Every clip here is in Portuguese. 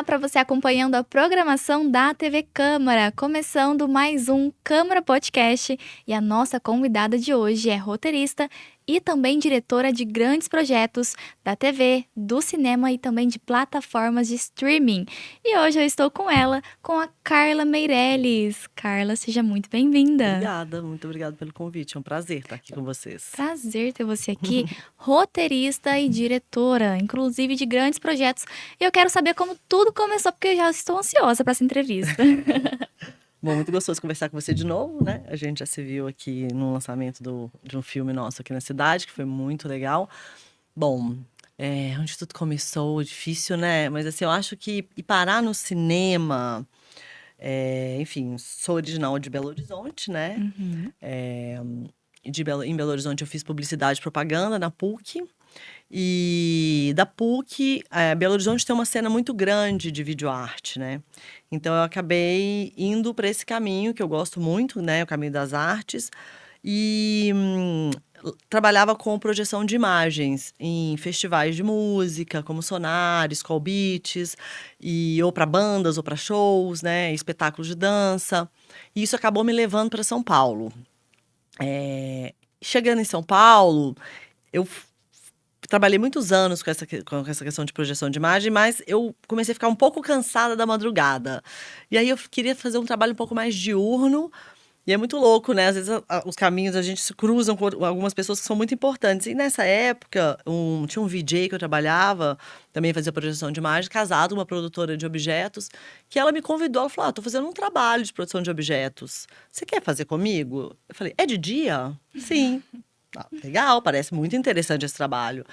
Olá para você acompanhando a programação da TV Câmara, começando mais um Câmara Podcast. E a nossa convidada de hoje é roteirista e também diretora de grandes projetos da TV, do cinema e também de plataformas de streaming. E hoje eu estou com ela, com a Carla Meirelles. Carla, seja muito bem-vinda. Obrigada, muito obrigada pelo convite. É um prazer estar aqui com vocês. Prazer ter você aqui, roteirista e diretora, inclusive de grandes projetos. E eu quero saber como tudo começou, porque eu já estou ansiosa para essa entrevista. Bom, muito gostoso conversar com você de novo, né? A gente já se viu aqui no lançamento de um filme nosso aqui na cidade, que foi muito legal. Bom, onde tudo começou, difícil, né? Mas assim, eu acho que ir parar no cinema... enfim, sou original de Belo Horizonte, né? Em Belo Horizonte eu fiz publicidade e propaganda na PUC. E da PUC, Belo Horizonte tem uma cena muito grande de videoarte, né? Então eu acabei indo para esse caminho que eu gosto muito, né? O caminho das artes. E trabalhava com projeção de imagens em festivais de música, como Sonar, Skol Beats, ou para bandas ou para shows, né? Espetáculos de dança. E isso acabou me levando para São Paulo. Chegando em São Paulo, eu trabalhei muitos anos com essa questão de projeção de imagem, mas eu comecei a ficar um pouco cansada da madrugada. E aí eu queria fazer um trabalho um pouco mais diurno. E é muito louco, né? Às vezes os caminhos a gente se cruzam com algumas pessoas que são muito importantes. E nessa época, tinha um VJ que eu trabalhava, também fazia projeção de imagem, casado com uma produtora de objetos, que ela me convidou, ela falou, tô fazendo um trabalho de produção de objetos. Você quer fazer comigo? Eu falei, é de dia? Sim. Legal, parece muito interessante esse trabalho.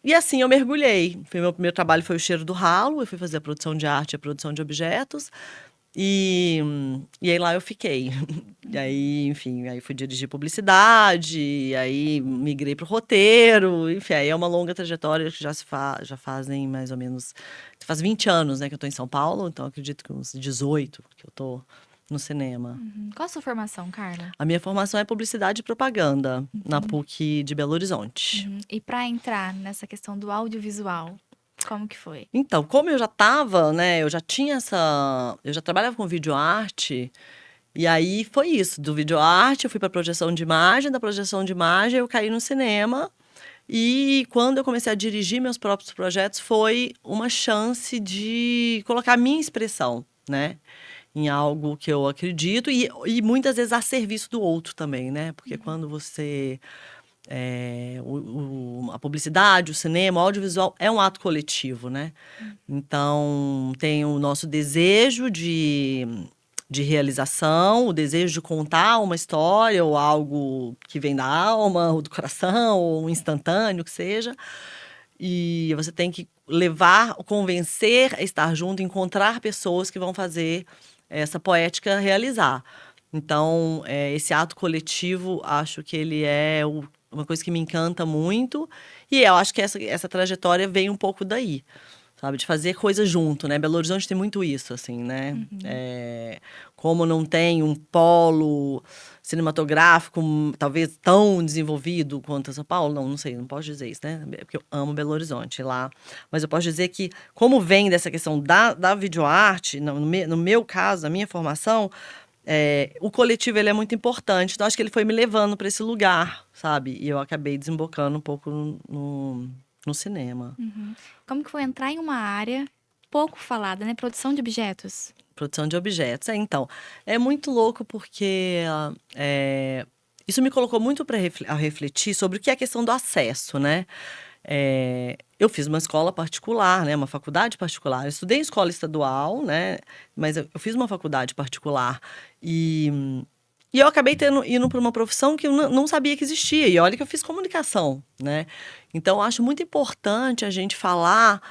E assim eu mergulhei. Meu primeiro trabalho foi o Cheiro do Ralo, eu fui fazer a produção de arte e a produção de objetos. E aí lá eu fiquei. E aí, enfim, aí fui dirigir publicidade, e aí migrei pro roteiro, enfim, aí é uma longa trajetória que já fazem mais ou menos, faz 20 anos, né, que eu tô em São Paulo, então acredito que uns 18 que eu tô no cinema. Qual a sua formação, Carla? A minha formação é publicidade e propaganda, na PUC de Belo Horizonte. E para entrar nessa questão do audiovisual, como que foi? Então, como eu já tava, né, eu já trabalhava com videoarte, e aí foi isso, do videoarte eu fui para projeção de imagem, da projeção de imagem eu caí no cinema, e quando eu comecei a dirigir meus próprios projetos foi uma chance de colocar a minha expressão, né, em algo que eu acredito, e muitas vezes a serviço do outro também, né, porque quando você... a publicidade, o cinema, o audiovisual é um ato coletivo, né? Então, tem o nosso desejo de realização, o desejo de contar uma história ou algo que vem da alma, ou do coração, ou um instantâneo, que seja. E você tem que levar, convencer a estar junto, encontrar pessoas que vão fazer essa poética realizar. Então, esse ato coletivo, acho que ele é uma coisa que me encanta muito. E eu acho que essa trajetória vem um pouco daí, sabe? De fazer coisas junto, né? Belo Horizonte tem muito isso, assim, né? Como não tem um polo cinematográfico talvez tão desenvolvido quanto São Paulo, não sei, não posso dizer isso, né? Porque eu amo Belo Horizonte lá. Mas eu posso dizer que, como vem dessa questão da videoarte, no meu caso, na minha formação, o coletivo ele é muito importante. Então, acho que ele foi me levando para esse lugar, sabe? E eu acabei desembocando um pouco no cinema. Como que foi entrar em uma área pouco falada, né? Produção de objetos. Produção de objetos. Então, é muito louco porque isso me colocou muito a refletir sobre o que é a questão do acesso, né? Eu fiz uma escola particular, né? Uma faculdade particular. Eu estudei em escola estadual, né? Mas eu fiz uma faculdade particular. E eu acabei indo para uma profissão que eu não sabia que existia. E olha que eu fiz comunicação, né? Então, eu acho muito importante a gente falar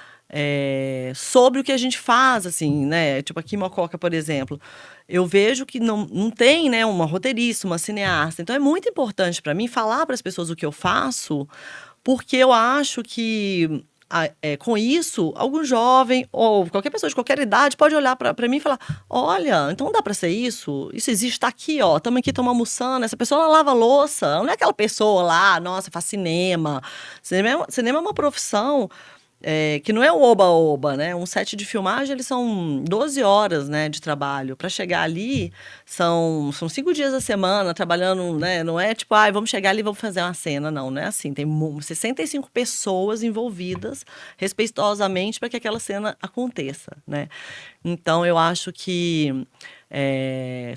sobre o que a gente faz, assim, né? Tipo, aqui em Mococa, por exemplo, eu vejo que não tem, né, uma roteirista, uma cineasta. Então, é muito importante para mim falar para as pessoas o que eu faço, porque eu acho que com isso, algum jovem ou qualquer pessoa de qualquer idade pode olhar para mim e falar: olha, então dá para ser isso? Isso existe, tá aqui, ó. Estamos aqui tomando almoçando. Essa pessoa ela lava louça. Não é aquela pessoa lá, nossa, faz cinema. Cinema é uma profissão que não é um oba-oba, né? Um set de filmagem, eles são 12 horas, né, de trabalho. Para chegar ali, são 5 dias da semana trabalhando, né? Não é tipo, vamos chegar ali e vamos fazer uma cena. Não é assim. Tem 65 pessoas envolvidas, respeitosamente, para que aquela cena aconteça, né? Então, eu acho que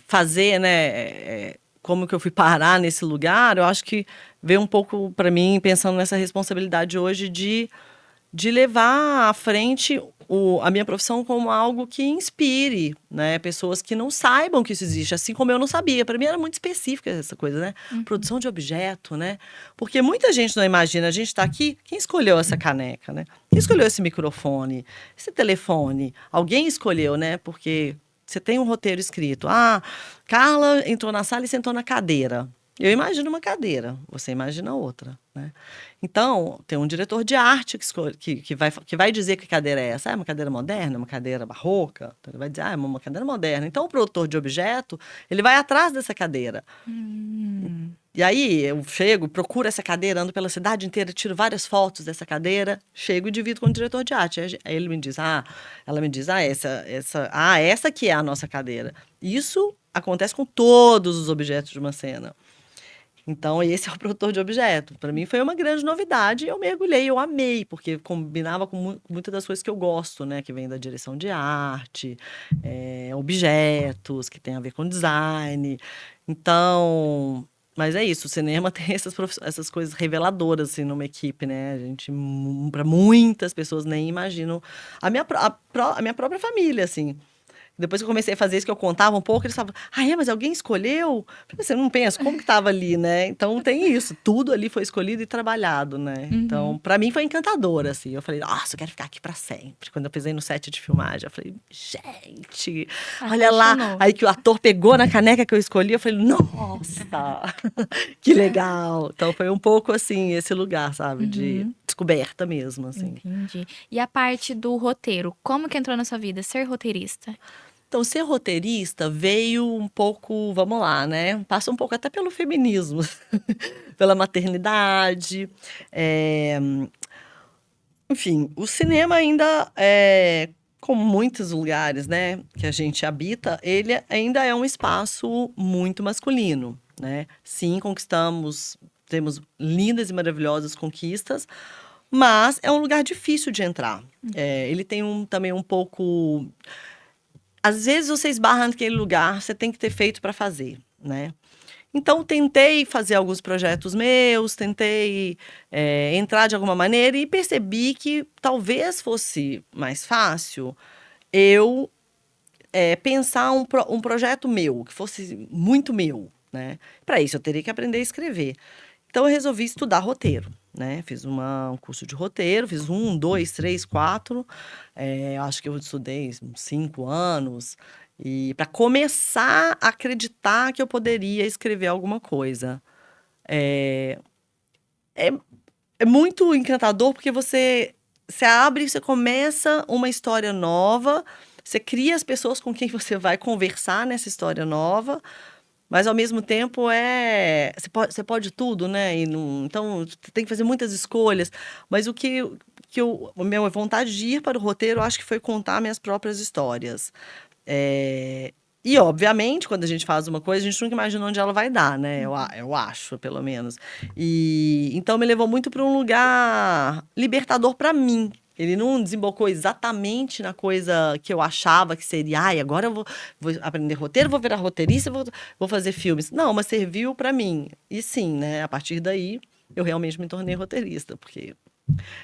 fazer, né? Como que eu fui parar nesse lugar, eu acho que veio um pouco para mim, pensando nessa responsabilidade hoje de levar à frente a minha profissão como algo que inspire, né? Pessoas que não saibam que isso existe, assim como eu não sabia. Para mim era muito específica essa coisa, né? Produção de objeto, né? Porque muita gente não imagina, a gente está aqui, quem escolheu essa caneca, né? Quem escolheu esse microfone, esse telefone? Alguém escolheu, né? Porque você tem um roteiro escrito. Carla entrou na sala e sentou na cadeira. Eu imagino uma cadeira, você imagina outra, né? Então, tem um diretor de arte que vai dizer que cadeira é essa. É uma cadeira moderna, uma cadeira barroca? Então, ele vai dizer, é uma cadeira moderna. Então, o produtor de objeto, ele vai atrás dessa cadeira. E aí, eu chego, procuro essa cadeira, ando pela cidade inteira, tiro várias fotos dessa cadeira, chego e divido com o diretor de arte. Aí ele me diz, ela me diz, essa que é a nossa cadeira. Isso acontece com todos os objetos de uma cena. Então, esse é o produtor de objeto. Para mim foi uma grande novidade. Eu mergulhei, eu amei, porque combinava com muitas das coisas que eu gosto, né? Que vem da direção de arte, objetos, que tem a ver com design. Então, mas é isso, o cinema tem essas coisas reveladoras, assim, numa equipe, né? A gente, para muitas pessoas, nem imaginam. A minha própria família, assim. Depois que eu comecei a fazer isso, que eu contava um pouco, eles falavam, mas alguém escolheu? Você não pensa, como que estava ali, né? Então, tem isso. Tudo ali foi escolhido e trabalhado, né? Então, para mim, foi encantador, assim. Eu falei, nossa, eu quero ficar aqui para sempre. Quando eu pisei no set de filmagem, eu falei, gente, olha lá. Aí que o ator pegou na caneca que eu escolhi, eu falei, nossa, que legal. Então, foi um pouco, assim, esse lugar, sabe? De descoberta mesmo, assim. Entendi. E a parte do roteiro, como que entrou na sua vida, ser roteirista? Então, ser roteirista veio um pouco, vamos lá, né? Passa um pouco até pelo feminismo, pela maternidade. Enfim, o cinema ainda como muitos lugares, né, que a gente habita, ele ainda é um espaço muito masculino, né? Sim, temos lindas e maravilhosas conquistas, mas é um lugar difícil de entrar. Ele tem também um pouco. Às vezes você esbarra naquele lugar, você tem que ter feito para fazer, né? Então, tentei fazer alguns projetos meus, tentei entrar de alguma maneira e percebi que talvez fosse mais fácil eu pensar um projeto meu, que fosse muito meu, né? Para isso, eu teria que aprender a escrever. Então, eu resolvi estudar roteiro, né? Fiz um curso de roteiro, fiz 1, 2, 3, 4. Acho que eu estudei uns 5 anos. E para começar a acreditar que eu poderia escrever alguma coisa. É, é, é muito encantador porque você abre, você começa uma história nova, você cria as pessoas com quem você vai conversar nessa história nova. Mas, ao mesmo tempo, você pode tudo, né? Então, você tem que fazer muitas escolhas. Mas a minha vontade de ir para o roteiro, eu acho que foi contar minhas próprias histórias. E, obviamente, quando a gente faz uma coisa, a gente nunca imagina onde ela vai dar, né? Eu acho, pelo menos. Então, me levou muito para um lugar libertador para mim. Ele não desembocou exatamente na coisa que eu achava que seria. Agora eu vou aprender roteiro, vou virar roteirista, vou fazer filmes. Não, mas serviu para mim. E sim, né? A partir daí, eu realmente me tornei roteirista, porque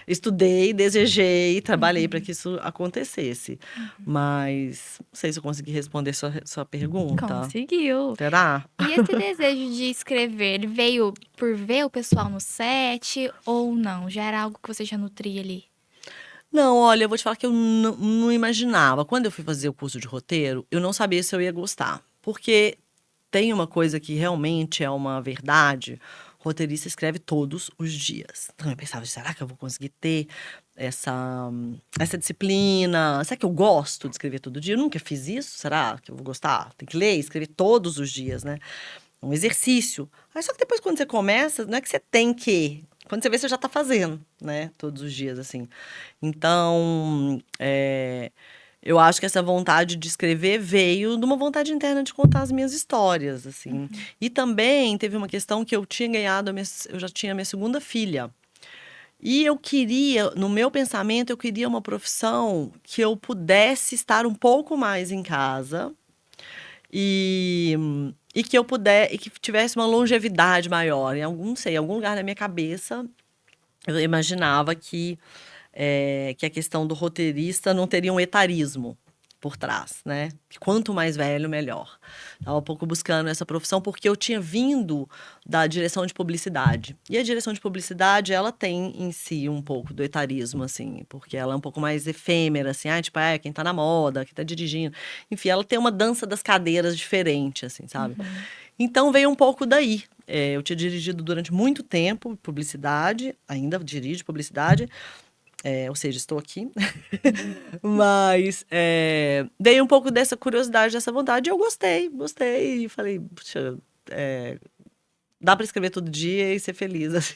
estudei, desejei, trabalhei para que isso acontecesse. Mas não sei se eu consegui responder sua pergunta. Conseguiu. Será? E esse desejo de escrever, ele veio por ver o pessoal no set ou não? Já era algo que você já nutria ali? Não, olha, eu vou te falar que eu não imaginava. Quando eu fui fazer o curso de roteiro, eu não sabia se eu ia gostar. Porque tem uma coisa que realmente é uma verdade. O roteirista escreve todos os dias. Então eu pensava, será que eu vou conseguir ter essa disciplina? Será que eu gosto de escrever todo dia? Eu nunca fiz isso. Será que eu vou gostar? Tem que ler, escrever todos os dias, né? Um exercício. Aí só que depois, quando você começa, não é que você tem que. quando você vê, você já tá fazendo, né? Todos os dias, assim. Então, eu acho que essa vontade de escrever veio de uma vontade interna de contar as minhas histórias, assim. E também teve uma questão que eu tinha ganhado, eu já tinha minha segunda filha. E eu queria, no meu pensamento, eu queria uma profissão que eu pudesse estar um pouco mais em casa e, e que eu e que tivesse uma longevidade maior. Não sei, em algum lugar da minha cabeça, eu imaginava que a questão do roteirista não teria um etarismo por trás, né? Que quanto mais velho, melhor. Estava um pouco buscando essa profissão porque eu tinha vindo da direção de publicidade. E a direção de publicidade, ela tem em si um pouco do etarismo, assim, porque ela é um pouco mais efêmera, assim, tipo, quem tá na moda, quem tá dirigindo. Enfim, ela tem uma dança das cadeiras diferente, assim, sabe? Então veio um pouco daí. Eu tinha dirigido durante muito tempo publicidade, ainda dirijo publicidade, ou seja, estou aqui. Mas dei um pouco dessa curiosidade, dessa vontade. E eu gostei. E falei, puxa, dá para escrever todo dia e ser feliz, assim.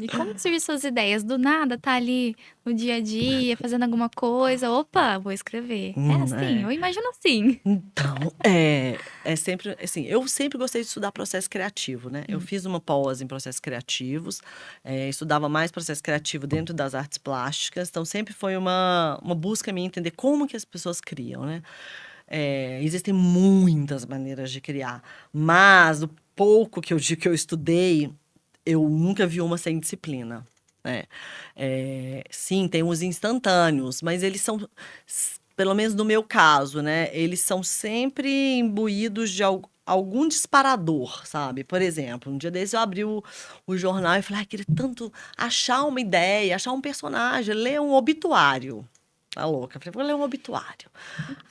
E como que surgem suas ideias? Do nada, tá ali no dia a dia, fazendo alguma coisa. Opa, vou escrever. É assim? É. Eu imagino assim. Então, é sempre assim, eu sempre gostei de estudar processo criativo, né? Eu fiz uma pós em processos criativos, estudava mais processo criativo dentro das artes plásticas, então sempre foi uma busca minha entender como que as pessoas criam, né? Existem muitas maneiras de criar, mas o pouco que que eu estudei, eu nunca vi uma sem disciplina, né? Sim, tem os instantâneos, mas eles são, pelo menos no meu caso, né? Eles são sempre imbuídos de algum disparador, sabe? Por exemplo, um dia desse eu abri o jornal e falei, queria tanto achar uma ideia, achar um personagem, ler um obituário. Tá louca. Falei, vou ler um obituário.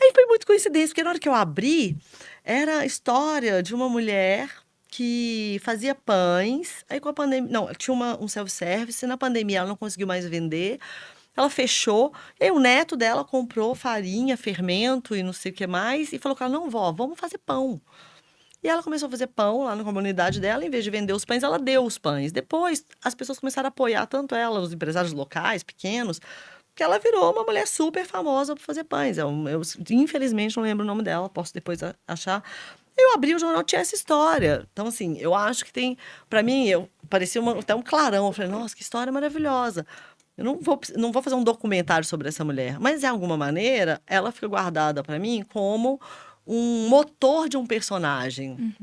Aí foi muito coincidência, porque na hora que eu abri, era a história de uma mulher que fazia pães. Aí com a pandemia. Não, tinha um self-service. Na pandemia ela não conseguiu mais vender. Ela fechou. E aí o neto dela comprou farinha, fermento e não sei o que mais. E falou com ela: não, vó, vamos fazer pão. E ela começou a fazer pão lá na comunidade dela. Em vez de vender os pães, ela deu os pães. Depois, as pessoas começaram a apoiar tanto ela, os empresários locais, pequenos, que ela virou uma mulher super famosa por fazer pães. Infelizmente, não lembro o nome dela, posso depois achar. Eu abri o jornal, tinha essa história. Então, assim, eu acho que tem. Para mim, parecia até um clarão. Eu falei, nossa, que história maravilhosa. Eu não vou fazer um documentário sobre essa mulher, mas de alguma maneira, ela fica guardada para mim como um motor de um personagem.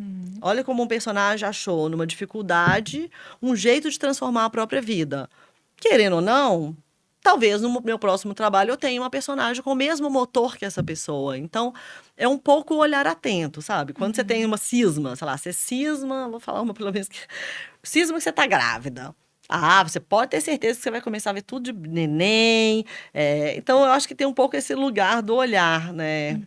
Olha como um personagem achou, numa dificuldade, um jeito de transformar a própria vida. Querendo ou não, talvez no meu próximo trabalho eu tenha uma personagem com o mesmo motor que essa pessoa. Então, é um pouco o olhar atento, sabe? Quando você tem uma cisma, sei lá, você cisma, vou falar uma pelo menos que. Cisma que você tá grávida. Você pode ter certeza que você vai começar a ver tudo de neném. Então, eu acho que tem um pouco esse lugar do olhar, né?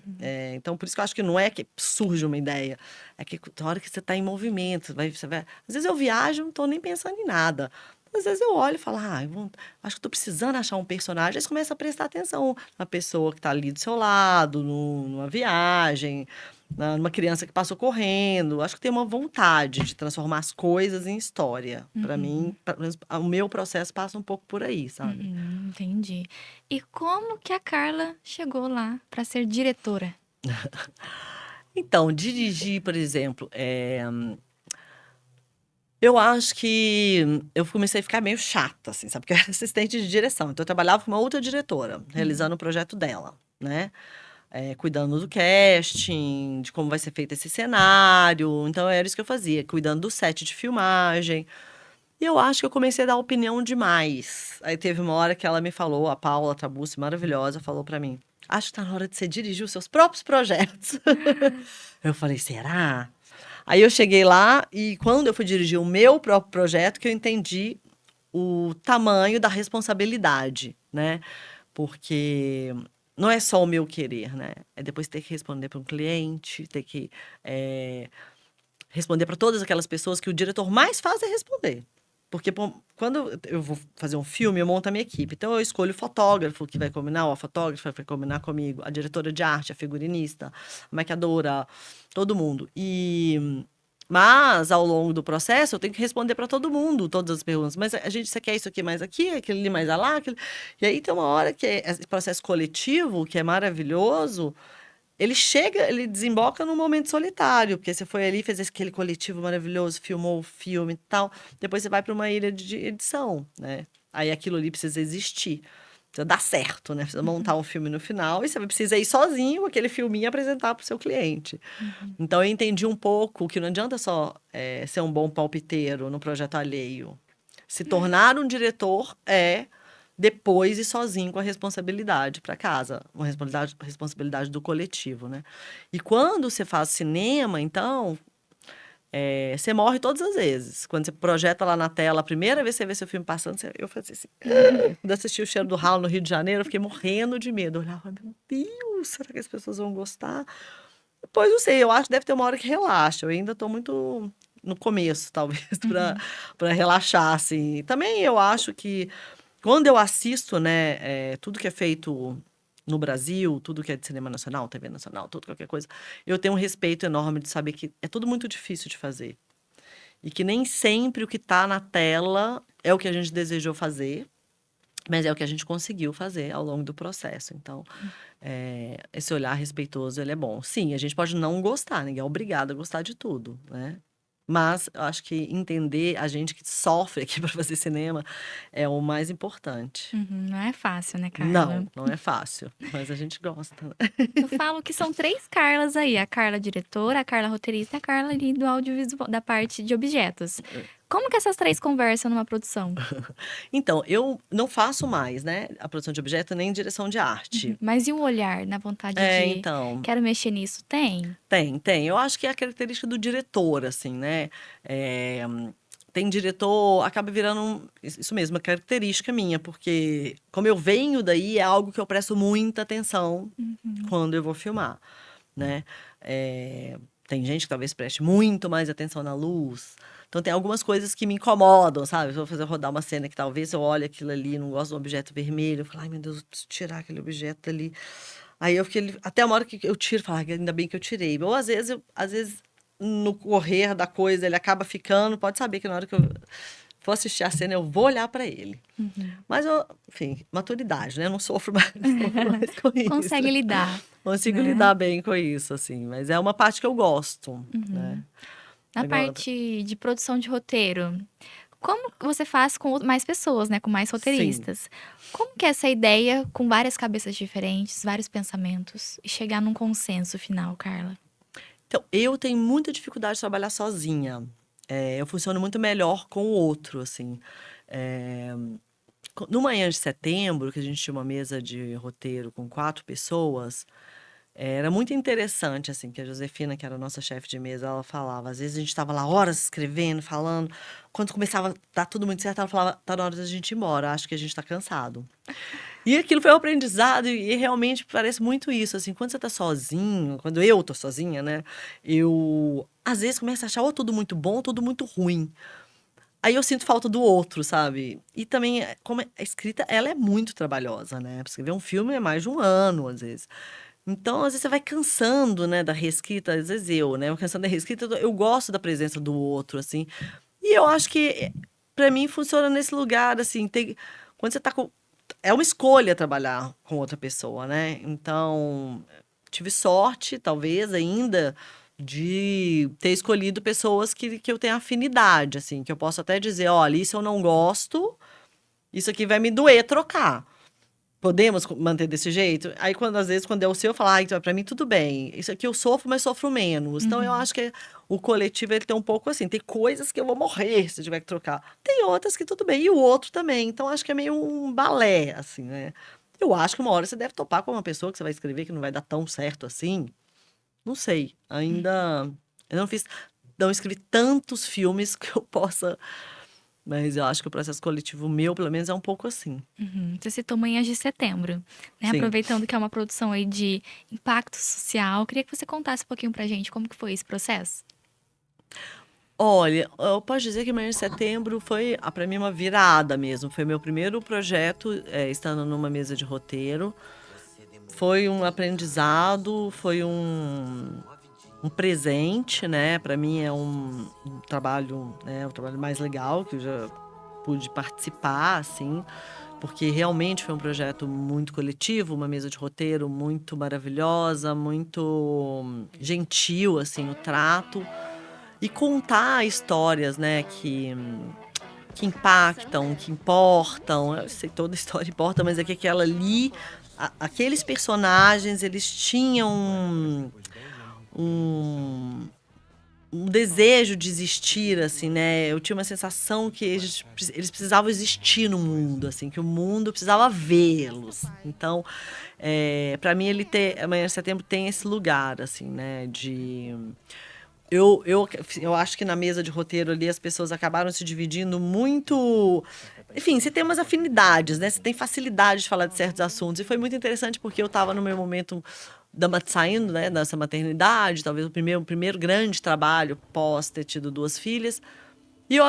Então, por isso que eu acho que não é que surge uma ideia. É que na hora que você está em movimento, você vai. Às vezes eu viajo, não estou nem pensando em nada. Às vezes eu olho e falo, acho que estou precisando achar um personagem. Aí você começa a prestar atenção na pessoa que está ali do seu lado, numa viagem, numa criança que passou correndo. Acho que tem uma vontade de transformar as coisas em história. Para mim, pelo menos, o meu processo passa um pouco por aí, sabe? Entendi. E como que a Carla chegou lá para ser diretora? Então, dirigir, por exemplo, eu acho que eu comecei a ficar meio chata, assim, sabe? Porque eu era assistente de direção. Então, eu trabalhava com uma outra diretora, realizando o projeto dela, né? Cuidando do casting, de como vai ser feito esse cenário. Então, era isso que eu fazia, cuidando do set de filmagem. E eu acho que eu comecei a dar opinião demais. Aí teve uma hora que ela me falou, a Paula Trabuzzi, maravilhosa, falou pra mim: acho que tá na hora de você dirigir os seus próprios projetos. Eu falei, será? Aí eu cheguei lá e quando eu fui dirigir o meu próprio projeto, que eu entendi o tamanho da responsabilidade, né? Porque não é só o meu querer, né? É depois ter que responder para um cliente, ter que responder para todas aquelas pessoas que o diretor mais faz é responder. Porque quando eu vou fazer um filme, eu monto a minha equipe. Então, eu escolho o fotógrafo que vai combinar, ou a fotógrafa que vai combinar comigo, a diretora de arte, a figurinista, a maquiadora, todo mundo. E Mas, ao longo do processo, eu tenho que responder para todo mundo, todas as perguntas. Mas você quer isso aqui mais aqui, aquele ali mais lá, aquele... E aí tem uma hora que esse processo coletivo, que é maravilhoso, ele desemboca num momento solitário, porque você foi ali, fez aquele coletivo maravilhoso, filmou o filme e tal. Depois você vai para uma ilha de edição, né? Aí aquilo ali precisa existir. Precisa dar certo, né? Precisa montar um filme no final e você precisa ir sozinho, aquele filminho, apresentar para o seu cliente. Então, eu entendi um pouco que não adianta só ser um bom palpiteiro no projeto alheio. Se tornar um diretor depois ir sozinho com a responsabilidade para casa, uma responsabilidade do coletivo, né? E quando você faz cinema, então, você morre todas as vezes. Quando você projeta lá na tela, a primeira vez que você vê seu filme passando, eu fazia assim. Quando eu assisti O Cheiro do Ralo no Rio de Janeiro, eu fiquei morrendo de medo. Eu olhava, meu Deus, será que as pessoas vão gostar? Depois, não sei, eu acho que deve ter uma hora que relaxa. Eu ainda estou muito no começo, talvez, para relaxar, assim. Também eu acho que quando eu assisto, né, tudo que é feito no Brasil, tudo que é de cinema nacional, TV nacional, tudo, qualquer coisa, eu tenho um respeito enorme de saber que é tudo muito difícil de fazer. E que nem sempre o que está na tela é o que a gente desejou fazer, mas é o que a gente conseguiu fazer ao longo do processo. Então, esse olhar respeitoso, ele é bom. Sim, a gente pode não gostar, ninguém é obrigado a gostar de tudo, né? Mas eu acho que entender a gente que sofre aqui para fazer cinema é o mais importante. Não é fácil, né, Carla? Não, não é fácil, mas a gente gosta, né? Eu falo que são 3 Carlas aí, a Carla diretora, a Carla roteirista e a Carla ali do audiovisual, da parte de objetos. Como que essas 3 conversam numa produção? Então, eu não faço mais, né, a produção de objeto nem direção de arte. Mas e o olhar na vontade de Então, quero mexer nisso? Tem? tem. Eu acho que é a característica do diretor, assim, né? Tem diretor, acaba virando isso mesmo, uma característica minha, porque como eu venho daí, é algo que eu presto muita atenção quando eu vou filmar, né? Tem gente que talvez preste muito mais atenção na luz. Então, tem algumas coisas que me incomodam, sabe? Se eu vou rodar uma cena que talvez eu olhe aquilo ali, não gosto do objeto vermelho, eu falo, ai meu Deus, eu preciso tirar aquele objeto ali. Aí eu fiquei, até uma hora que eu tiro, eu falo, ainda bem que eu tirei. Ou às vezes, no correr da coisa, ele acaba ficando, pode saber que na hora que eu for assistir a cena, eu vou olhar para ele. Mas, enfim, maturidade, né? Eu não sofro mais, com isso. Consegue lidar. Consigo lidar bem com isso, assim. Mas é uma parte que eu gosto, né? Na Agora, parte de produção de roteiro, como você faz com mais pessoas, né? Com mais roteiristas? Como que é essa ideia com várias cabeças diferentes, vários pensamentos, e chegar num consenso final, Carla? então, eu tenho muita dificuldade de trabalhar sozinha. Eu funciono muito melhor com o outro, assim. No Manhã de Setembro, que a gente tinha uma mesa de roteiro com 4 pessoas, era muito interessante, assim, que a Josefina, que era a nossa chefe de mesa, ela falava. Às vezes a gente estava lá horas escrevendo, falando. Quando começava a dar tudo muito certo, ela falava, tá na hora da gente ir embora, acho que a gente tá cansado. E aquilo foi um aprendizado, e realmente parece muito isso, assim, quando você tá sozinho, quando eu tô sozinha, né, eu, às vezes, começo a achar ou tudo muito bom ou tudo muito ruim. Aí eu sinto falta do outro, sabe? E também, como a escrita, ela é muito trabalhosa, né? Pra escrever um filme é mais de 1 ano, às vezes. Então, às vezes, você vai cansando, né, da reescrita, às vezes né? Eu cansando da reescrita, eu gosto da presença do outro, assim. E eu acho que, pra mim, funciona nesse lugar, assim, quando você tá com... É uma escolha trabalhar com outra pessoa, né? Então, tive sorte, talvez, ainda, de ter escolhido pessoas que eu tenho afinidade, assim, que eu posso até dizer, olha, isso eu não gosto, isso aqui vai me doer trocar. Podemos manter desse jeito? Aí, às vezes, quando é o seu, eu falo, então, pra mim tudo bem. Isso aqui eu sofro, mas sofro menos. Então, eu acho que o coletivo, ele tem um pouco assim. Tem coisas que eu vou morrer se tiver que trocar. Tem outras que tudo bem. E o outro também. Então, acho que é meio um balé, assim, né? Eu acho que uma hora você deve topar com uma pessoa que você vai escrever que não vai dar tão certo assim. Não sei. Ainda... Eu não escrevi tantos filmes que eu possa... Mas eu acho que o processo coletivo meu, pelo menos, é um pouco assim. Você citou Manhãs de Setembro, né? Sim. Aproveitando que é uma produção aí de impacto social, queria que você contasse um pouquinho pra gente como que foi esse processo. Olha, eu posso dizer que Manhã de Setembro foi, para mim, uma virada mesmo. Foi meu primeiro projeto, estando numa mesa de roteiro. Foi um aprendizado, foi um presente, né? Para mim é um trabalho, né? O trabalho mais legal que eu já pude participar, assim, porque realmente foi um projeto muito coletivo, uma mesa de roteiro muito maravilhosa, muito gentil, assim, o trato. E contar histórias, né, que impactam, que importam. Eu sei, toda história importa, mas é que aquela ali, aqueles personagens, eles tinham um, um desejo de existir, assim, né? Eu tinha uma sensação que eles precisavam existir no mundo, assim, que o mundo precisava vê-los. Então, para mim, Amanhã de Setembro tem esse lugar, assim, né? Eu acho que na mesa de roteiro ali as pessoas acabaram se dividindo muito. Enfim, você tem umas afinidades, né? Você tem facilidade de falar de certos assuntos. E foi muito interessante porque eu estava no meu momento saindo, né, dessa maternidade, talvez o primeiro grande trabalho pós ter tido 2 filhas. E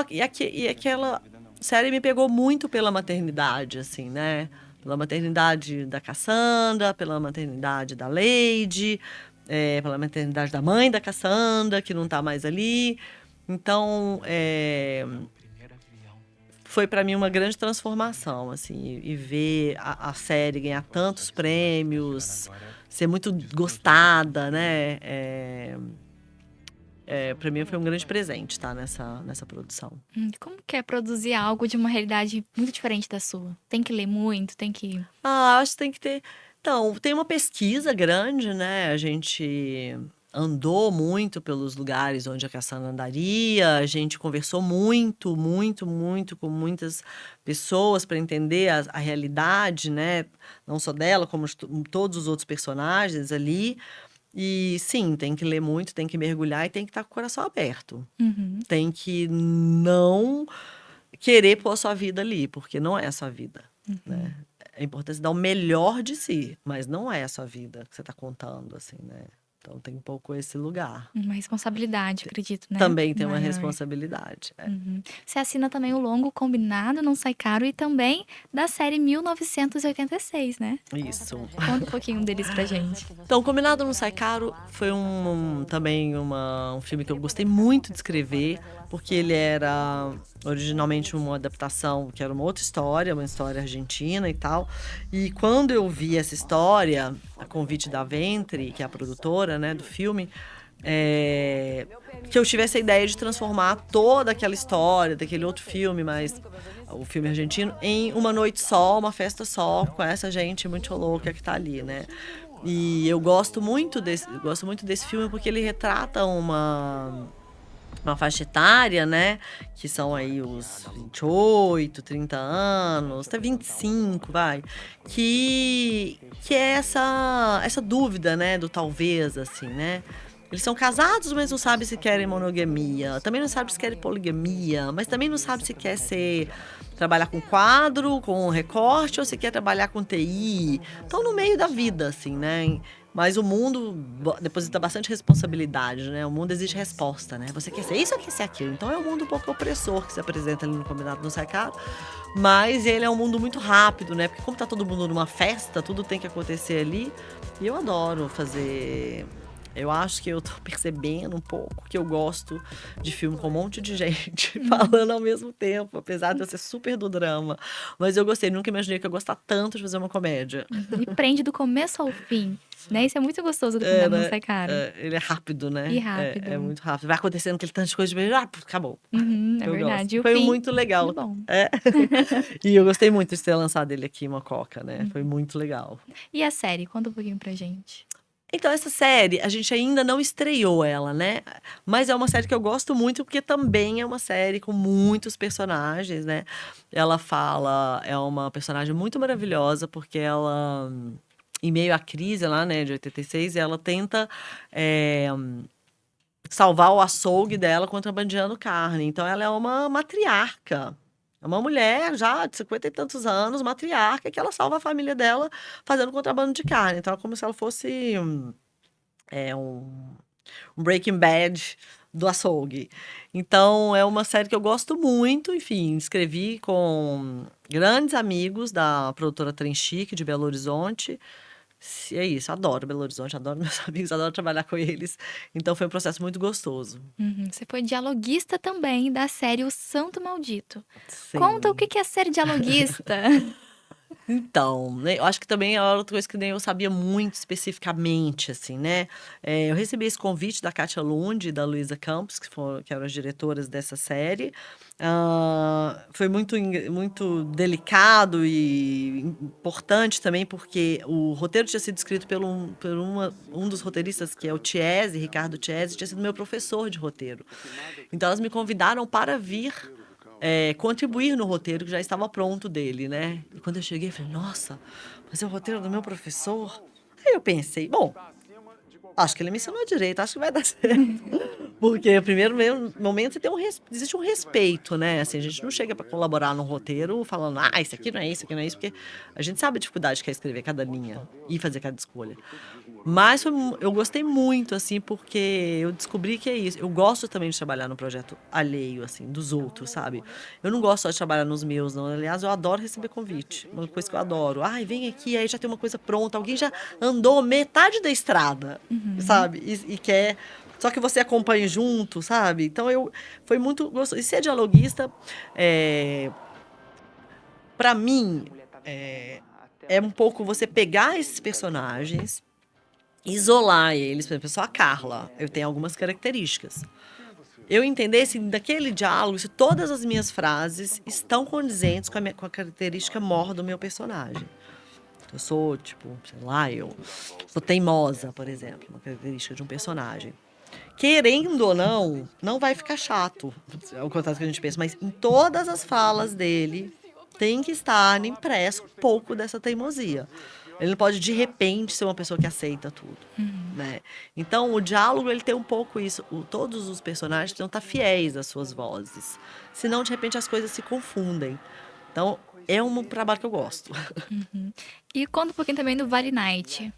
aquela série me pegou muito pela maternidade, assim, né? Pela maternidade da Cassandra, pela maternidade da Lady, pela maternidade da mãe da Cassandra, que não tá mais ali. Então, foi para mim uma grande transformação, assim, e ver a série ganhar tantos prêmios, ser muito gostada, né? Para mim foi um grande presente estar nessa produção. Como que é produzir algo de uma realidade muito diferente da sua? Tem que ler muito, tem que... Acho que tem que ter. Então, tem uma pesquisa grande, né? A gente andou muito pelos lugares onde a Cassandra andaria, a gente conversou muito, muito, muito com muitas pessoas para entender a realidade, né? Não só dela, como de todos os outros personagens ali. E sim, tem que ler muito, tem que mergulhar e tem que estar com o coração aberto. Uhum. Tem que não querer pôr a sua vida ali, porque não é a sua vida, né? É importante você dar o melhor de si, mas não é a sua vida que você está contando, assim, né? Então tem um pouco esse lugar. Uma responsabilidade, acredito, né? Também tem uma Maior. responsabilidade. Uhum. Você assina também o longo Combinado, Não Sai Caro e também da série 1986, né? Isso. Conta um pouquinho deles pra gente. Então, Combinado Não Sai Caro foi também um filme que eu gostei muito de escrever, porque ele era originalmente uma adaptação, que era uma outra história, uma história argentina e tal. E quando eu vi essa história, a convite da Ventre, que é a produtora, né, do filme, que eu tivesse a ideia de transformar toda aquela história daquele outro filme, mas o filme argentino, em uma noite só, uma festa só, com essa gente muito louca que tá ali, né? E eu gosto muito desse filme porque ele retrata uma faixa etária, né? Que são aí os 28, 30 anos, até 25, vai. Que é essa dúvida, né? Do talvez, assim, né? Eles são casados, mas não sabem se querem monogamia. Também não sabem se querem poligamia. Mas também não sabem se quer trabalhar com quadro, com recorte, ou se quer trabalhar com TI. Estão no meio da vida, assim, né? Mas o mundo deposita bastante responsabilidade, né? O mundo exige resposta, né? Você quer ser isso ou quer ser aquilo? Então é um mundo um pouco opressor que se apresenta ali no Combinado Não Sai Caro. Mas ele é um mundo muito rápido, né? Porque como tá todo mundo numa festa, tudo tem que acontecer ali. E eu adoro fazer... Eu acho que eu tô percebendo um pouco que eu gosto de filme com um monte de gente falando ao mesmo tempo, apesar de eu ser super do drama. Mas eu gostei, nunca imaginei que eu ia gostar tanto de fazer uma comédia. E prende do começo ao fim, né? Isso é muito gostoso do Combinado Não Sai Caro. Ele é rápido, né? E rápido. É muito rápido. Vai acontecendo aquele tanto de coisa de vez, acabou. É Eu verdade. gosto. Foi muito legal. Muito bom. E eu gostei muito de ter lançado ele aqui em Mococa, né? Foi muito legal. E a série? Conta um pouquinho pra gente. Então, essa série, a gente ainda não estreou ela, né? Mas é uma série que eu gosto muito, porque também é uma série com muitos personagens, né? É uma personagem muito maravilhosa, porque ela, em meio à crise lá, né, de 86, ela tenta salvar o açougue dela contrabandeando carne. Então, ela é uma matriarca. É uma mulher já de 50 e tantos anos, matriarca, que ela salva a família dela fazendo contrabando de carne. Então, é como se ela fosse um Breaking Bad do açougue. Então, é uma série que eu gosto muito. Enfim, escrevi com grandes amigos da produtora Trem Chique, de Belo Horizonte, É isso, adoro Belo Horizonte, adoro meus amigos, adoro trabalhar com eles. Então foi um processo muito gostoso. Você foi dialoguista também da série O Santo Maldito. Conta o Sim. que que é ser dialoguista. Então, né, eu acho que também é outra coisa que nem eu sabia muito especificamente, assim, né? Eu recebi esse convite da Kátia Lund e da Luísa Campos, que eram as diretoras dessa série. Foi muito delicado e importante também, porque o roteiro tinha sido escrito um dos roteiristas, que é o Tiese, Ricardo Tiese, tinha sido meu professor de roteiro. Então, elas me convidaram para vir contribuir no roteiro que já estava pronto dele, né? E quando eu cheguei, eu falei, nossa, mas é o roteiro do meu professor? Aí eu pensei, bom, acho que ele me ensinou direito, acho que vai dar certo. Porque, no primeiro momento, existe um respeito, né? Assim, a gente não chega para colaborar no roteiro falando, isso aqui não é isso, aqui não é isso, porque a gente sabe a dificuldade que é escrever cada linha e fazer cada escolha. Mas eu gostei muito, assim, porque eu descobri que é isso. Eu gosto também de trabalhar no projeto alheio, assim, dos outros, sabe? Eu não gosto só de trabalhar nos meus, não. Aliás, eu adoro receber convite. Uma coisa que eu adoro. Ai, vem aqui, aí já tem uma coisa pronta. Alguém já andou metade da estrada, sabe? E quer. Só que você acompanha junto, sabe? Então, foi muito gostoso. E ser dialoguista, para mim, é um pouco você pegar esses personagens, isolar eles. Por exemplo, eu sou a Carla, eu tenho algumas características. Eu entender se daquele diálogo, se todas as minhas frases estão condizentes com a característica mor do meu personagem. Eu sou, tipo, sei lá, eu sou teimosa, por exemplo, uma característica de um personagem. Querendo ou não, não vai ficar chato, é o contrário que a gente pensa, mas em todas as falas dele tem que estar impresso um pouco dessa teimosia. Ele não pode, de repente, ser uma pessoa que aceita tudo, né? Então, o diálogo, ele tem um pouco isso. Todos os personagens precisam estar fiéis às suas vozes. Senão, de repente, as coisas se confundem. Então, é um trabalho que eu gosto. E conta um pouquinho também do Vale Night.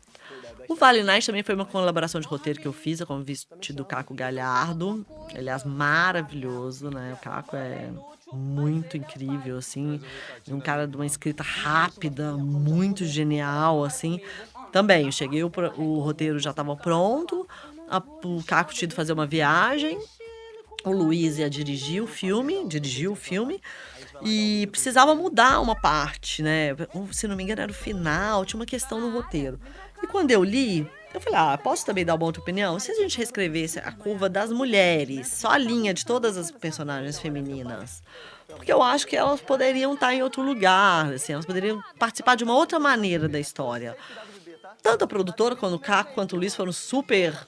O Vale Night também foi uma colaboração de roteiro que eu fiz, a convite do Caco Galhardo. Aliás, maravilhoso, né? O Caco é muito incrível, assim. Um cara de uma escrita rápida, muito genial, assim. Também, eu cheguei, o roteiro já estava pronto, o Caco tinha ido fazer uma viagem, o Luiz ia dirigiu o filme, e precisava mudar uma parte, né? Se não me engano, era o final, tinha uma questão no roteiro. E quando eu li, eu falei, posso também dar uma outra opinião? Se a gente reescrevesse a curva das mulheres, só a linha de todas as personagens femininas, porque eu acho que elas poderiam estar em outro lugar, assim, elas poderiam participar de uma outra maneira da história. Tanto a produtora quanto o Caco quanto o Luiz foram super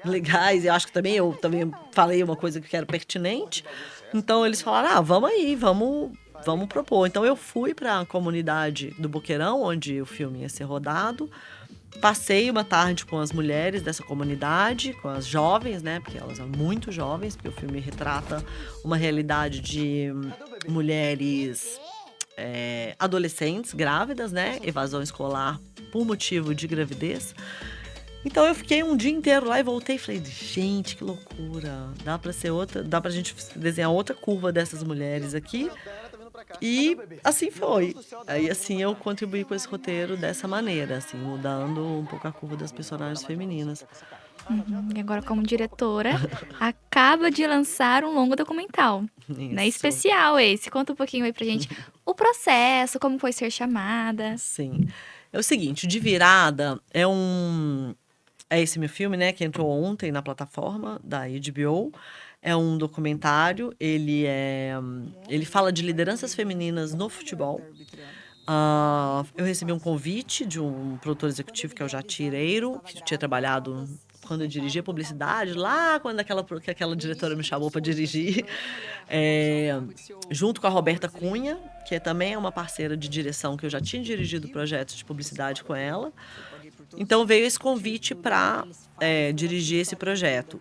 legais. E acho que eu também falei uma coisa que era pertinente. Então eles falaram, vamos aí, vamos propor. Então eu fui para a comunidade do Boqueirão, onde o filme ia ser rodado. Passei uma tarde com as mulheres dessa comunidade, com as jovens, né? Porque elas são muito jovens, porque o filme retrata uma realidade de mulheres adolescentes grávidas, né? Evasão escolar por motivo de gravidez. Então eu fiquei um dia inteiro lá e voltei e falei, gente, que loucura. Dá pra gente desenhar outra curva dessas mulheres aqui. E assim foi. Aí assim eu contribuí com esse roteiro dessa maneira, assim, mudando um pouco a curva das personagens femininas. E agora, como diretora, acaba de lançar um longo documental, né? Isso. Especial esse. Conta um pouquinho aí pra gente o processo, como foi ser chamada. Sim. É o seguinte, De Virada é esse meu filme, né, que entrou ontem na plataforma da HBO. É um documentário, ele fala de lideranças femininas no futebol. Eu recebi um convite de um produtor executivo, que é o Jatireiro, que tinha trabalhado quando eu dirigia publicidade, lá quando aquela diretora me chamou para dirigir, junto com a Roberta Cunha, que também é uma parceira de direção, que eu já tinha dirigido projetos de publicidade com ela. Então veio esse convite para dirigir esse projeto.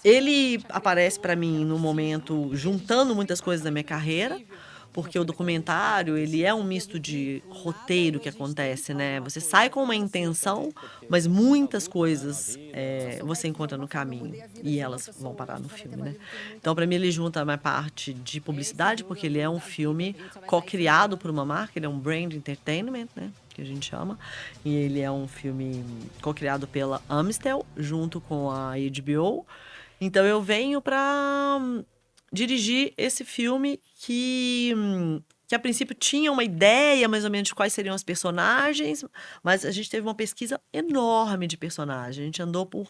Ele aparece para mim no momento juntando muitas coisas da minha carreira, porque o documentário ele é um misto de roteiro que acontece, né? Você sai com uma intenção, mas muitas coisas você encontra no caminho e elas vão parar no filme, né? Então para mim ele junta a minha parte de publicidade, porque ele é um filme co-criado por uma marca, ele é um brand entertainment, né? que a gente chama. E ele é um filme co-criado pela Amstel, junto com a HBO. Então eu venho para dirigir esse filme que a princípio tinha uma ideia mais ou menos de quais seriam as personagens, mas a gente teve uma pesquisa enorme de personagens. A gente andou por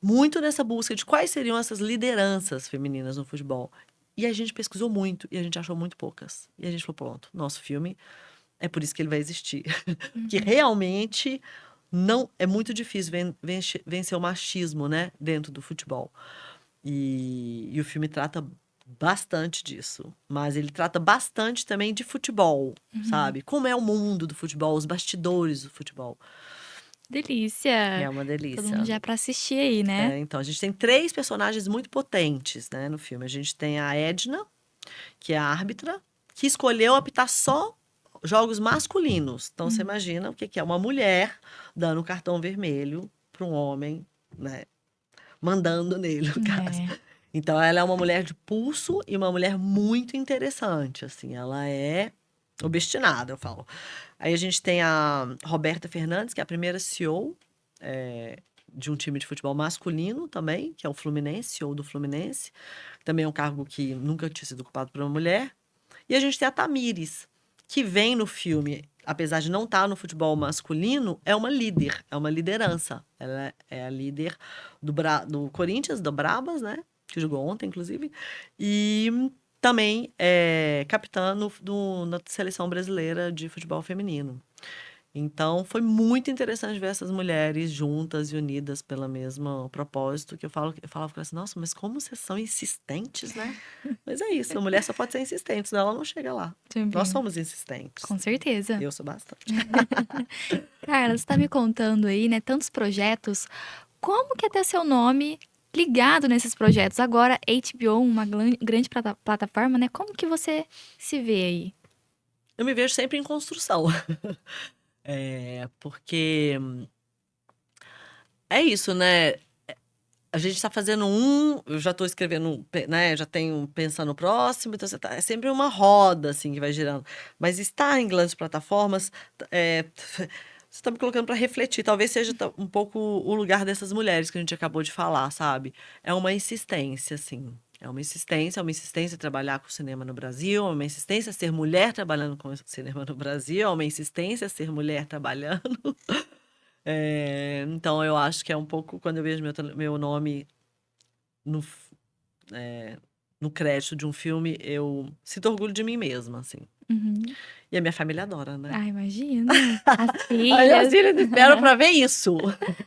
muito nessa busca de quais seriam essas lideranças femininas no futebol. E a gente pesquisou muito e a gente achou muito poucas. E a gente falou, pronto, nosso filme é por isso que ele vai existir. Porque realmente não é muito difícil vencer o machismo, né, dentro do futebol. E o filme trata bastante disso. Mas ele trata bastante também de futebol, sabe? Como é o mundo do futebol, os bastidores do futebol. Delícia! É uma Todo delícia. mundo já pra assistir aí, né? Então, a gente tem 3 personagens muito potentes, né, no filme. A gente tem a Edna, que é a árbitra, que escolheu apitar só jogos masculinos. Então, você imagina o que é uma mulher dando um cartão vermelho para um homem, né, mandando nele, no caso. É. Então, ela é uma mulher de pulso e uma mulher muito interessante, assim. Ela é obstinada, eu falo. Aí a gente tem a Roberta Fernandes, que é a primeira CEO de um time de futebol masculino também, que é o Fluminense, CEO do Fluminense. Também é um cargo que nunca tinha sido ocupado por uma mulher. E a gente tem a Tamires, que vem no filme, apesar de não estar no futebol masculino, é uma líder, é uma liderança. Ela é a líder do Corinthians, do Brabas, né? Que jogou ontem, inclusive. E também é capitã na seleção brasileira de futebol feminino. Então, foi muito interessante ver essas mulheres juntas e unidas pelo mesmo propósito, que eu falava com ela assim, nossa, mas como vocês são insistentes, né? Mas é isso, a mulher só pode ser insistente, senão ela não chega lá. Também. Nós somos insistentes. Com certeza. Eu sou bastante. Carla, você tá me contando aí, né, tantos projetos. Como que é ter seu nome ligado nesses projetos? Agora, HBO, uma grande plataforma, né? Como que você se vê aí? Eu me vejo sempre em construção. Porque é isso, né? A gente está fazendo eu já estou escrevendo, né? Já tenho pensando no próximo, então é sempre uma roda, assim, que vai girando. Mas estar em grandes plataformas, você está me colocando para refletir. Talvez seja um pouco o lugar dessas mulheres que a gente acabou de falar, sabe? É uma insistência, assim. É uma insistência trabalhar com cinema no Brasil, é uma insistência ser mulher trabalhando com cinema no Brasil, é uma insistência ser mulher trabalhando. Então, eu acho que é um pouco quando eu vejo meu nome no, no crédito de um filme, eu sinto orgulho de mim mesma, assim. E a minha família adora, né? Ah, imagina. As As filhas. filhas esperam pra ver isso.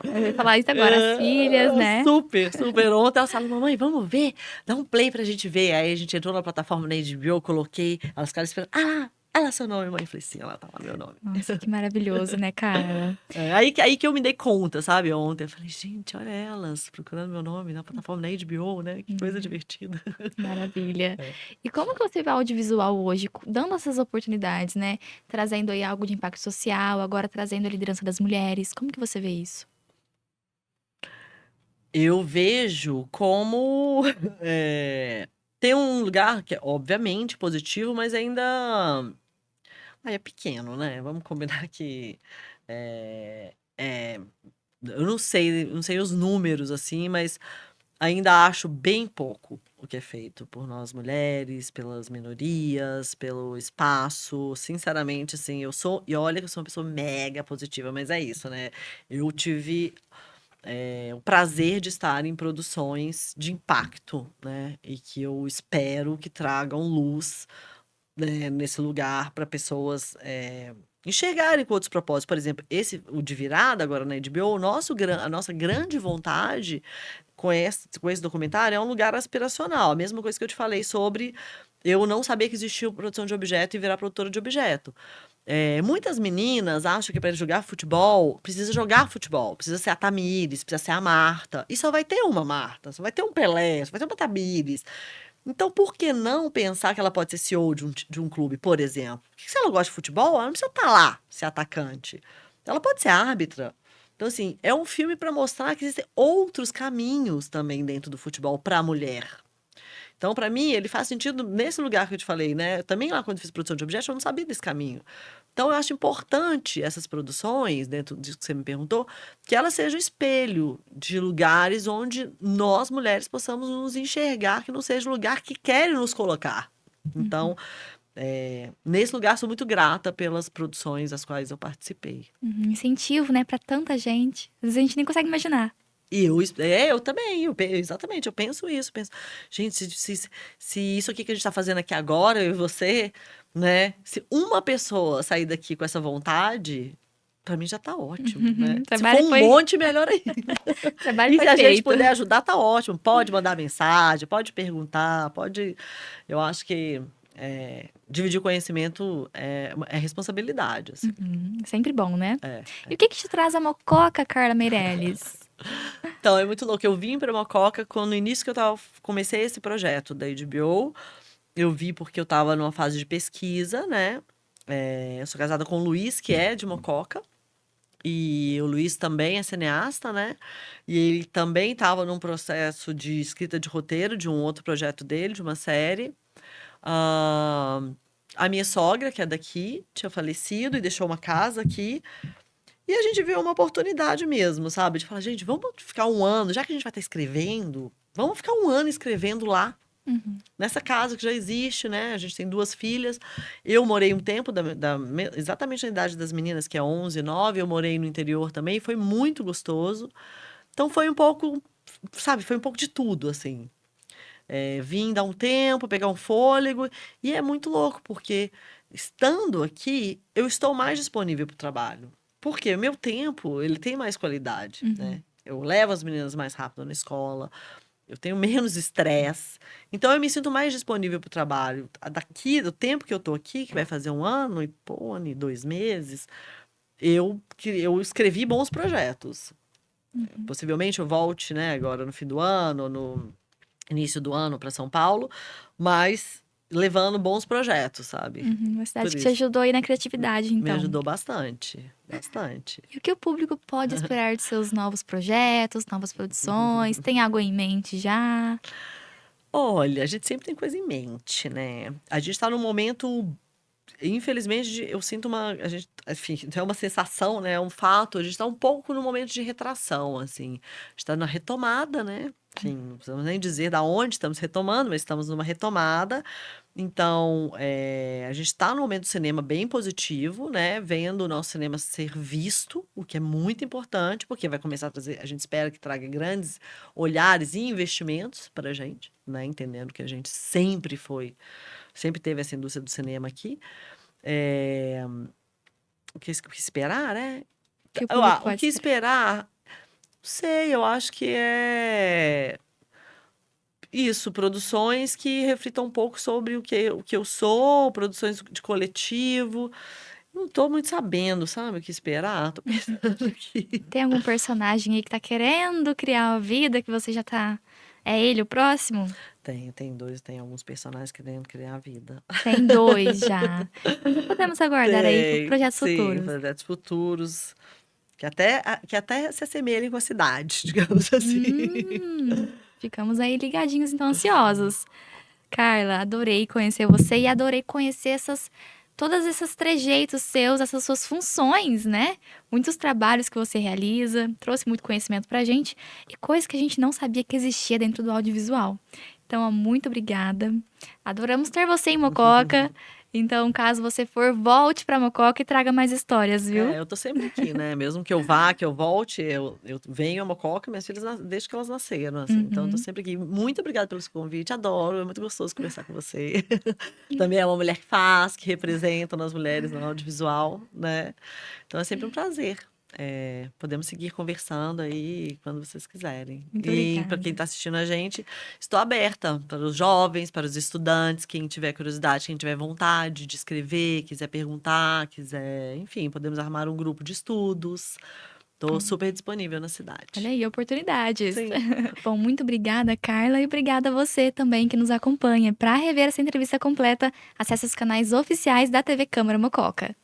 Eu ia falar isso agora, as filhas, né? Super, super. Ontem elas falaram, mamãe, vamos ver? Dá um play pra gente ver. Aí a gente entrou na plataforma da HBO, coloquei, elas ficaram esperando. Ah, olha seu nome, mãe. Eu falei, sim, ela tá lá, meu nome. Nossa, que maravilhoso, né, Carla? Aí que eu me dei conta, sabe? Ontem eu falei, gente, olha elas procurando meu nome na plataforma da HBO, né? Que coisa divertida. Maravilha. E como que você vê o audiovisual hoje, dando essas oportunidades, né? Trazendo aí algo de impacto social, agora trazendo a liderança das mulheres. Como que você vê isso? Eu vejo como tem um lugar que é obviamente positivo, mas ainda é pequeno, né? Vamos combinar que eu não sei os números assim, mas ainda acho bem pouco o que é feito por nós mulheres, pelas minorias, pelo espaço. Sinceramente, assim, e olha que eu sou uma pessoa mega positiva, mas é isso, né? Eu tive o prazer de estar em produções de impacto, né? E que eu espero que tragam luz, né, nesse lugar para pessoas enxergarem com outros propósitos. Por exemplo, o de Virada, agora na HBO, a nossa grande vontade com esse documentário é um lugar aspiracional. A mesma coisa que eu te falei sobre eu não saber que existia produção de objeto e virar produtora de objeto. Muitas meninas acham que para jogar futebol, precisa ser a Tamires, precisa ser a Marta. E só vai ter uma Marta, só vai ter um Pelé, só vai ter uma Tamires. Então, por que não pensar que ela pode ser CEO de um clube, por exemplo? Se ela gosta de futebol, ela não precisa estar lá, ser atacante. Ela pode ser árbitra. Então, assim, é um filme para mostrar que existem outros caminhos também dentro do futebol para a mulher. Então, para mim, ele faz sentido nesse lugar que eu te falei, né? Também lá quando eu fiz produção de objetos, eu não sabia desse caminho. Então, eu acho importante essas produções, dentro disso que você me perguntou, que elas sejam espelho de lugares onde nós, mulheres, possamos nos enxergar, que não seja um lugar que querem nos colocar. Então, nesse lugar, sou muito grata pelas produções das quais eu participei. Incentivo, né, para tanta gente. Às vezes a gente nem consegue imaginar. E eu também, exatamente, eu penso isso, penso, gente, se isso aqui que a gente tá fazendo aqui agora, eu e você, né, se uma pessoa sair daqui com essa vontade, pra mim já tá ótimo, né? Se for Trabalho um foi, monte, melhor ainda. trabalho E foi se a gente feito. puder ajudar, tá ótimo. Pode mandar mensagem, pode perguntar, pode. Eu acho que dividir conhecimento é responsabilidade, assim. Sempre bom, né? É. E o que te traz a mococa, Carla Meirelles? Então, é muito louco. Eu vim para Mococa quando no início que comecei esse projeto da HBO. Eu vi porque eu estava numa fase de pesquisa, né? Eu sou casada com o Luiz, que é de Mococa. E o Luiz também é cineasta, né? E ele também estava num processo de escrita de roteiro de um outro projeto dele, de uma série. A minha sogra, que é daqui, tinha falecido e deixou uma casa aqui. E a gente viu uma oportunidade mesmo, sabe? De falar, gente, vamos ficar um ano, já que a gente vai estar escrevendo, vamos ficar um ano escrevendo lá. Nessa casa que já existe, né? A gente tem 2 filhas. Eu morei um tempo, exatamente na idade das meninas, que é 11, 9. Eu morei no interior também, foi muito gostoso. Então, foi um pouco, sabe? Foi um pouco de tudo, assim. Vim dar um tempo, pegar um fôlego. E é muito louco, porque estando aqui, eu estou mais disponível para o trabalho. Porque o meu tempo, ele tem mais qualidade, né? Eu levo as meninas mais rápido na escola, eu tenho menos estresse. Então, eu me sinto mais disponível para o trabalho. Daqui, do tempo que eu tô aqui, que vai fazer 1 ano e 2 meses, eu escrevi bons projetos. Possivelmente eu volte, né, agora no fim do ano, no início do ano para São Paulo, mas levando bons projetos, sabe? Uma cidade Por que te isso. ajudou aí na criatividade, Me então. ajudou bastante, bastante. E o que o público pode esperar de seus novos projetos, novas produções? Tem algo em mente já? Olha, a gente sempre tem coisa em mente, né? A gente tá num momento, infelizmente, eu sinto a gente, enfim, é uma sensação, né? É um fato, a gente tá um pouco no momento de retração, assim. A gente tá na retomada, né? Enfim, não precisamos nem dizer da onde estamos retomando, mas estamos numa retomada. Então, a gente está num momento do cinema bem positivo, né? Vendo o nosso cinema ser visto, o que é muito importante, porque vai começar a trazer, a gente espera que traga grandes olhares e investimentos para a gente, né? Entendendo que a gente sempre teve essa indústria do cinema aqui. O que esperar, né? Que o público O pode que esperar? esperar? Não sei, eu acho que é isso, produções que reflitam um pouco sobre o que eu sou, produções de coletivo. Não tô muito sabendo, sabe, o que esperar. Tô pensando aqui. Tem algum personagem aí que tá querendo criar uma vida que você já tá. É ele o próximo? Tem alguns personagens querendo criar a vida. Tem 2 já. Então já podemos aguardar aí projetos Sim, futuros. projetos futuros que até se assemelhem com a cidade, digamos assim. Ficamos aí ligadinhos, então ansiosos. Carla, adorei conhecer você e adorei conhecer todos esses trejeitos seus, essas suas funções, né? Muitos trabalhos que você realiza, trouxe muito conhecimento pra gente e coisas que a gente não sabia que existia dentro do audiovisual. Então, ó, muito obrigada. Adoramos ter você em Mococa. Então, caso você for, volte pra Mococa e traga mais histórias, viu? Eu tô sempre aqui, né? Mesmo que eu vá, que eu volte, eu venho a Mococa, minhas filhas, desde que elas nasceram, assim. Então, eu tô sempre aqui. Muito obrigada pelo seu convite, adoro, é muito gostoso conversar com você. Também é uma mulher que faz, que representa nas mulheres no audiovisual, né? Então, é sempre um prazer. Podemos seguir conversando aí quando vocês quiserem. Muito E obrigada. para quem está assistindo a gente, estou aberta para os jovens, para os estudantes, quem tiver curiosidade, quem tiver vontade de escrever, quiser perguntar, enfim, podemos armar um grupo de estudos. Estou super disponível na cidade. Olha aí, oportunidades. Sim. Bom, muito obrigada, Carla, e obrigada a você também que nos acompanha. Para rever essa entrevista completa, acesse os canais oficiais da TV Câmara Mococa.